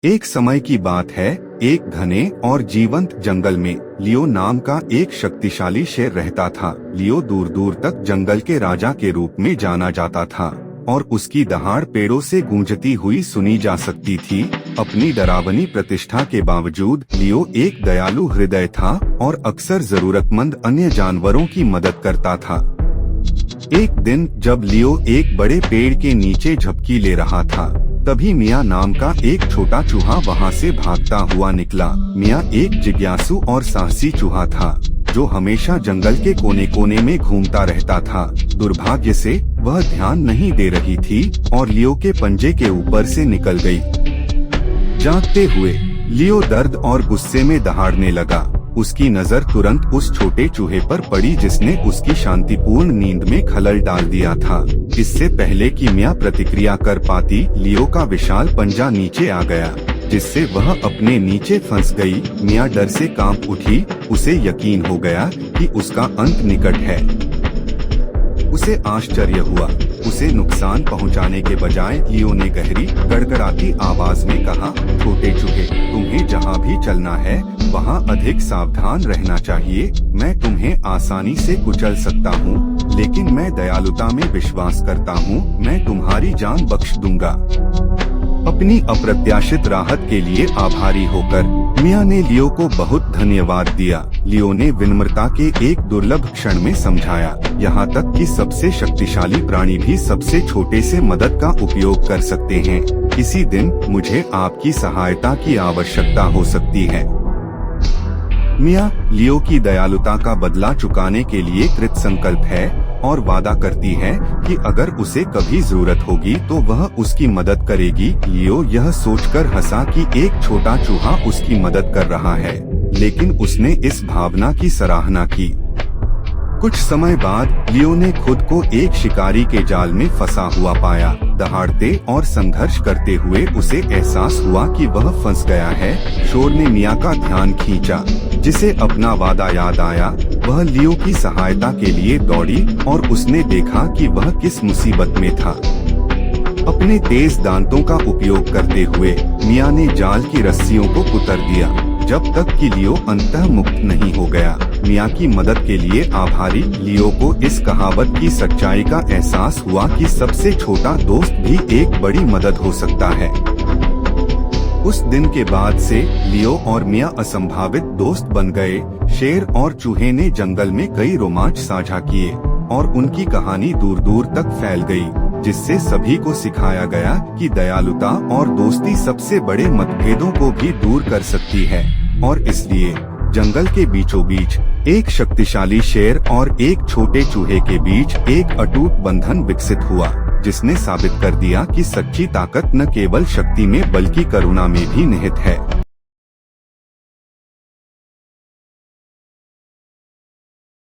एक समय की बात है, एक घने और जीवंत जंगल में लियो नाम का एक शक्तिशाली शेर रहता था। लियो दूर दूर तक जंगल के राजा के रूप में जाना जाता था और उसकी दहाड़ पेड़ों से गूंजती हुई सुनी जा सकती थी। अपनी डरावनी प्रतिष्ठा के बावजूद लियो एक दयालु हृदय था और अक्सर जरूरतमंद अन्य जानवरों की मदद करता था। एक दिन जब लियो एक बड़े पेड़ के नीचे झपकी ले रहा था, तभी मिया नाम का एक छोटा चूहा वहां से भागता हुआ निकला। मिया एक जिज्ञासु और साहसी चूहा था जो हमेशा जंगल के कोने कोने में घूमता रहता था। दुर्भाग्य से वह ध्यान नहीं दे रही थी और लियो के पंजे के ऊपर से निकल गई। जागते हुए लियो दर्द और गुस्से में दहाड़ने लगा। उसकी नजर तुरंत उस छोटे चूहे पर पड़ी जिसने उसकी शांतिपूर्ण नींद में खलल डाल दिया था। इससे पहले कि मिया प्रतिक्रिया कर पाती, लियो का विशाल पंजा नीचे आ गया, जिससे वह अपने नीचे फंस गई। मिया डर से कांप उठी। उसे यकीन हो गया कि उसका अंत निकट है। उसे आश्चर्य हुआ। उसे नुकसान पहुंचाने के बजाय लियो ने गहरी गड़गड़ाती आवाज में कहा, छोटे चूहे, तुम्हें जहां भी चलना है वहां अधिक सावधान रहना चाहिए। मैं तुम्हें आसानी से कुचल सकता हूं, लेकिन मैं दयालुता में विश्वास करता हूं। मैं तुम्हारी जान बख्श दूंगा। अपनी अप्रत्याशित राहत के लिए आभारी होकर मिया ने लियो को बहुत धन्यवाद दिया। लियो ने विनम्रता के एक दुर्लभ क्षण में समझाया, यहाँ तक कि सबसे शक्तिशाली प्राणी भी सबसे छोटे से मदद का उपयोग कर सकते हैं। किसी दिन मुझे आपकी सहायता की आवश्यकता हो सकती है। मिया लियो की दयालुता का बदला चुकाने के लिए कृत संकल्प है और वादा करती है कि अगर उसे कभी जरूरत होगी तो वह उसकी मदद करेगी। लियो यह सोचकर हंसा कि एक छोटा चूहा उसकी मदद कर रहा है, लेकिन उसने इस भावना की सराहना की। कुछ समय बाद लियो ने खुद को एक शिकारी के जाल में फंसा हुआ पाया। दहाड़ते और संघर्ष करते हुए उसे एहसास हुआ कि वह फंस गया है। शोर ने मिया का ध्यान खींचा, जिसे अपना वादा याद आया। वह लियो की सहायता के लिए दौड़ी और उसने देखा कि वह किस मुसीबत में था। अपने तेज दांतों का उपयोग करते हुए मिया ने जाल की रस्सियों को कुतर दिया, जब तक कि लियो अंततः मुक्त नहीं हो गया। मिया की मदद के लिए आभारी लियो को इस कहावत की सच्चाई का एहसास हुआ कि सबसे छोटा दोस्त भी एक बड़ी मदद हो सकता है। उस दिन के बाद से लियो और मिया असंभावित दोस्त बन गए। शेर और चूहे ने जंगल में कई रोमांच साझा किए और उनकी कहानी दूर दूर तक फैल गई, जिससे सभी को सिखाया गया कि दयालुता और दोस्ती सबसे बड़े मतभेदों को भी दूर कर सकती है। और इसलिए जंगल के बीचों बीच एक शक्तिशाली शेर और एक छोटे चूहे के बीच एक अटूट बंधन विकसित हुआ, जिसने साबित कर दिया कि सच्ची ताकत न केवल शक्ति में बल्कि करुणा में भी निहित है।